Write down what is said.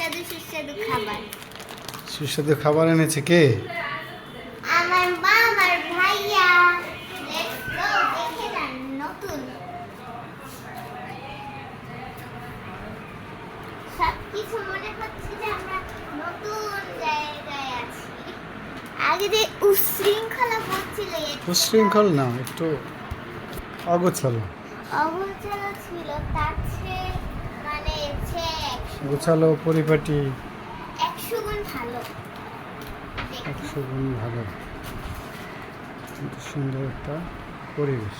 সুস্বাদু সুস্বাদু খাবার। সুস্বাদু খাবার এনেছে কে? আমার মা, আমার ভাইয়া। লেটস গো, দেখে যান নতুন সবকিছু। মনে হচ্ছে যে আমরা নতুন জায়গায় আছি। আগে যে উশৃঙ্খলা হচ্ছিল, উশৃঙ্খল না, একটু অগোছালো। অগোছালো ছিল, তার চেয়ে মানে যে গোছালো পরিপাটি 100 গুণ ভালো। 100 গুণ ভালো। সুন্দর একটা পরিবেশ।